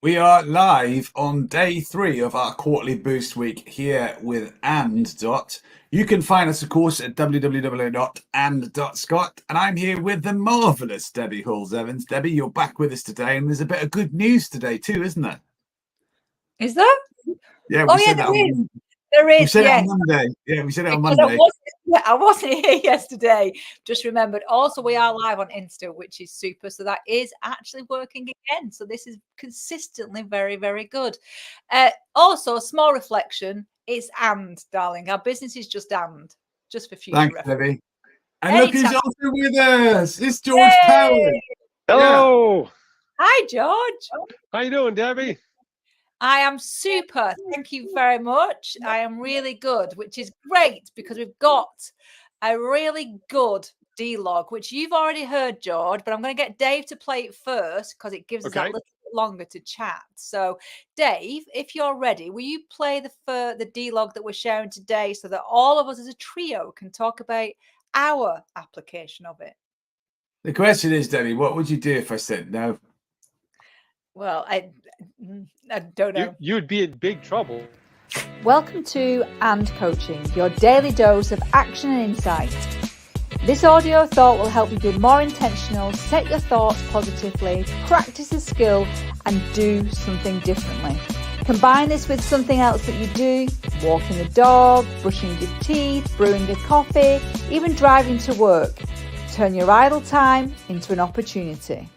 We are live on day 3 of our quarterly boost week here with And Dot. You can find us, of course, at www.and.scot. And I'm here with the marvellous Debbie Halls-Evans. Debbie, you're back with us today, and there's a bit of good news today too, isn't there? Is there? Yeah, Oh, we yeah, said that there is. on There we is, said it on yes. Monday. Yeah, we said it on Because Monday. I wasn't here yesterday. Just remembered. Also, we are live on Insta, which is super. So that is actually working again. So this is consistently very, very good. Also, a small reflection. It's and, darling. Our business is just for future Thanks, reference. Debbie. And look who's Anytime. also with us. It's George Powell. Yay! Hello. Hi, George. How you doing, Debbie? I am super. Thank you very much. I am really good, which is great because we've got a really good D-log, which you've already heard, George, but I'm going to get Dave to play it first because it gives us that Okay. little bit longer to chat. So, Dave, if you're ready, will you play the D-log that we're sharing today so that all of us as a trio can talk about our application of it? The question is, Debbie, what would you do if I said no? Well, I don't know. You'd be in big trouble. Welcome to And Coaching, your daily dose of action and insight. This audio thought will help you be more intentional, set your thoughts positively, practice a skill, and do something differently. Combine this with something else that you do, walking the dog, brushing your teeth, brewing a coffee, even driving to work. Turn your idle time into an opportunity.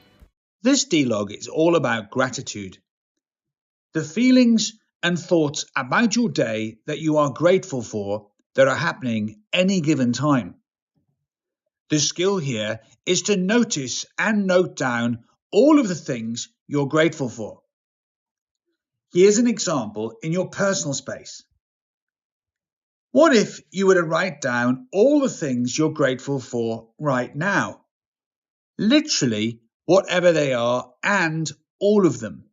This D-log is all about gratitude. The feelings and thoughts about your day that you are grateful for that are happening any given time. The skill here is to notice and note down all of the things you're grateful for. Here's an example in your personal space. What if you were to write down all the things you're grateful for right now? Literally, whatever they are, and all of them.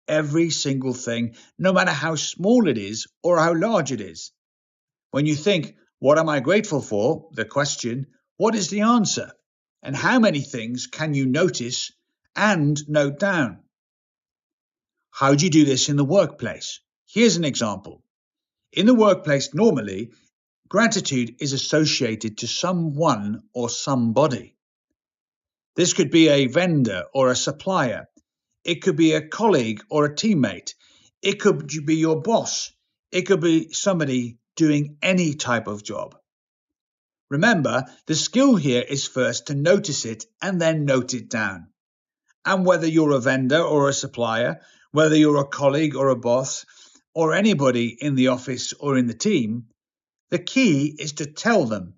Every single thing, no matter how small it is or how large it is. When you think, what am I grateful for? The question, what is the answer? And how many things can you notice and note down? How do you do this in the workplace? Here's an example. In the workplace, normally, gratitude is associated to someone or somebody. This could be a vendor or a supplier. It could be a colleague or a teammate. It could be your boss. It could be somebody doing any type of job. Remember, the skill here is first to notice it and then note it down. And whether you're a vendor or a supplier, whether you're a colleague or a boss, or anybody in the office or in the team, the key is to tell them,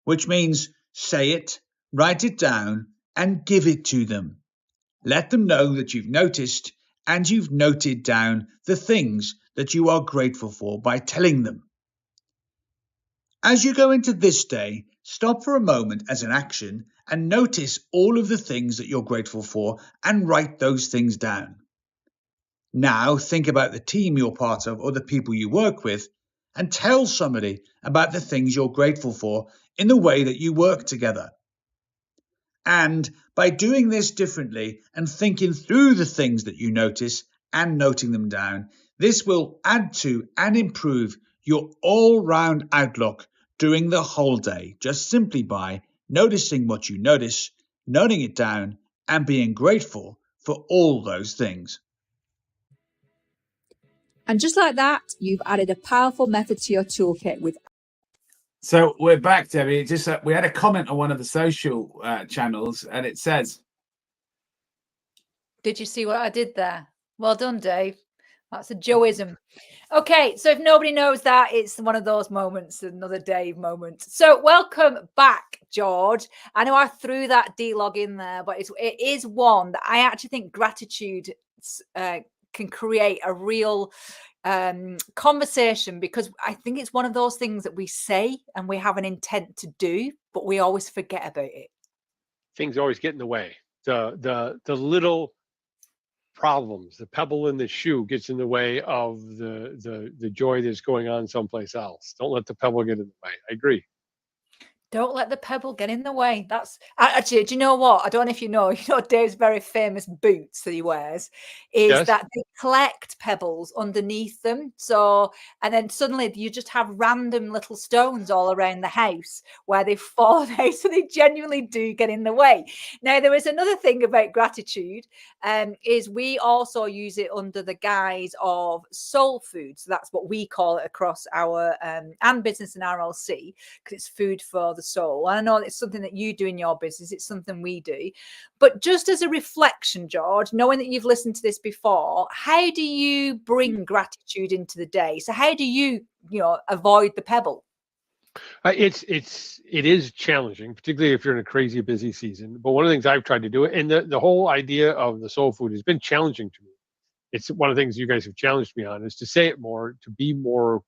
which means say it, write it down, and give it to them. Let them know that you've noticed and you've noted down the things that you are grateful for by telling them. As you go into this day, stop for a moment as an action and notice all of the things that you're grateful for and write those things down. Now think about the team you're part of or the people you work with and tell somebody about the things you're grateful for in the way that you work together. And by doing this differently and thinking through the things that you notice and noting them down, this will add to and improve your all-round outlook during the whole day, just simply by noticing what you notice, noting it down, and being grateful for all those things. And just like that, you've added a powerful method to your toolkit with. So we're back, Debbie. Just we had a comment on one of the social channels, and it says, Did you see what I did there? Well done, Dave. That's a Joeism. Okay, so if nobody knows that, it's one of those moments, another Dave moment. So welcome back, George. I know I threw that D-log in there, but it is one that I actually think gratitude can create a real conversation, because I think it's one of those things that we say and we have an intent to do, but we always forget about it. Things always get in the way. The little problems, the pebble in the shoe gets in the way of the joy that's going on someplace else. Don't let the pebble get in the way. I agree. Don't let the pebble get in the way. That's actually, do you know what? I don't know if you know, Dave's very famous boots that he wears is Yes. that they collect pebbles underneath them. So, and then suddenly you just have random little stones all around the house where they fall out. So they genuinely do get in the way. Now, there is another thing about gratitude, is we also use it under the guise of soul food. So that's what we call it across our and business and RLC, because it's food for the soul. I know it's something that you do in your business. It's something we do. But just as a reflection, George, knowing that you've listened to this before, how do you bring gratitude into the day? So how do you avoid the pebble? It is challenging, particularly if you're in a crazy busy season. But one of the things I've tried to do, and the whole idea of the soul food has been challenging to me. It's one of the things you guys have challenged me on, is to say it more, to be more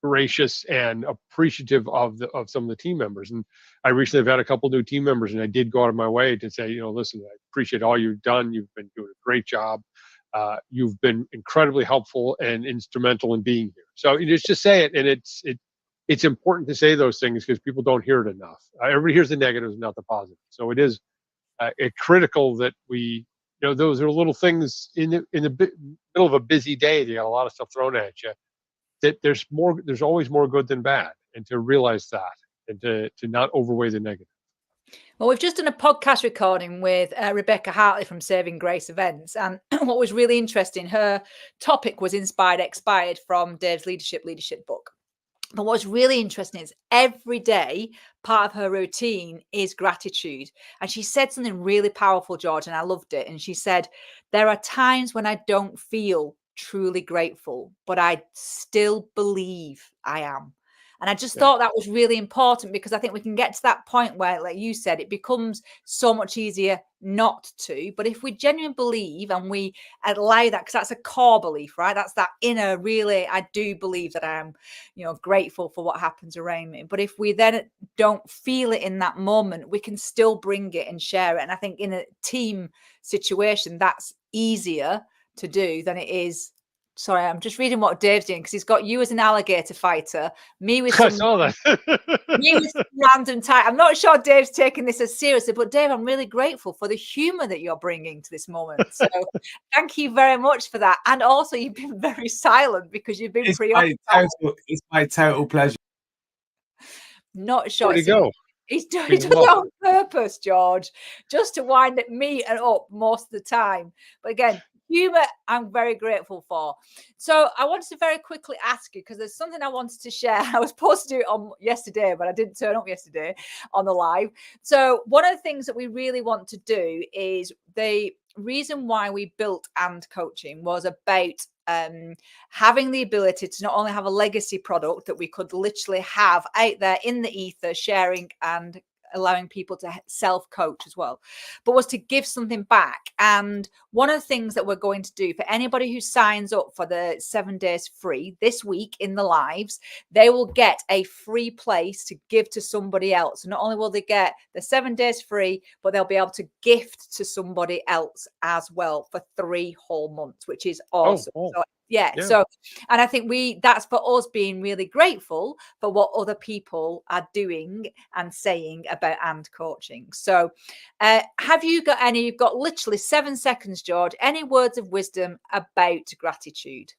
gracious and appreciative of some of the team members. And I recently have had a couple new team members, and I did go out of my way to say, listen, I appreciate all you've done. You've been doing a great job. You've been incredibly helpful and instrumental in being here. So you just say it, and it's important to say those things because people don't hear it enough. Everybody hears the negatives, not the positive. So it is critical that we, those are little things in the middle of a busy day. You got a lot of stuff thrown at you. That there's always more good than bad, and to realize that, and to not overweigh the negative. Well, we've just done a podcast recording with Rebecca Hartley from Saving Grace Events. And what was really interesting, her topic was Inspired Expired from Dave's leadership book. But what's really interesting is every day, part of her routine is gratitude. And she said something really powerful, George, and I loved it. And she said, there are times when I don't feel truly grateful, but I still believe I am. And I just thought that was really important, because I think we can get to that point where, like you said, it becomes so much easier not to. But if we genuinely believe and we allow that, because that's a core belief, right? That's that inner, really, I do believe that I'm, grateful for what happens around me. But if we then don't feel it in that moment, we can still bring it and share it. And I think in a team situation, that's easier to do than it is. Sorry, I'm just reading what Dave's doing, because he's got you as an alligator fighter, me with I some saw that. random type. I'm not sure Dave's taking this as seriously, but Dave, I'm really grateful for the humor that you're bringing to this moment. So thank you very much for that. And also, you've been very silent because you've been preoccupied. It's my total pleasure. Not sure. Where'd he go? He's doing He's it lost. on purpose, George, just to wind me up most of the time. But again, humor, I'm very grateful for. So I wanted to very quickly ask you, because there's something I wanted to share. I was supposed to do it on yesterday, but I didn't turn up yesterday on the live. So one of the things that we really want to do is, the reason why we built And Coaching was about having the ability to not only have a legacy product that we could literally have out there in the ether, sharing and allowing people to self-coach as well, but was to give something back. And one of the things that we're going to do for anybody who signs up for the 7 days free this week in the lives, they will get a free place to give to somebody else. So not only will they get the 7 days free, but they'll be able to gift to somebody else as well for 3 whole months, which is awesome. So, yeah. So, and I think that's for us being really grateful for what other people are doing and saying about And Coaching. So have you got any, you've got literally 7 seconds, George, any words of wisdom about gratitude?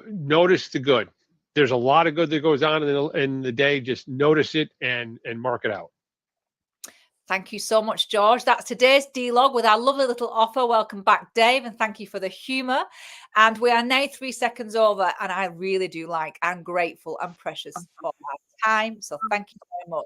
Notice the good. There's a lot of good that goes on in the day. Just notice it and mark it out. Thank you so much, George. That's today's D-Log with our lovely little offer. Welcome back, Dave, and thank you for the humour. And we are now 3 seconds over, and I really do I'm grateful and precious for our time. So thank you very much.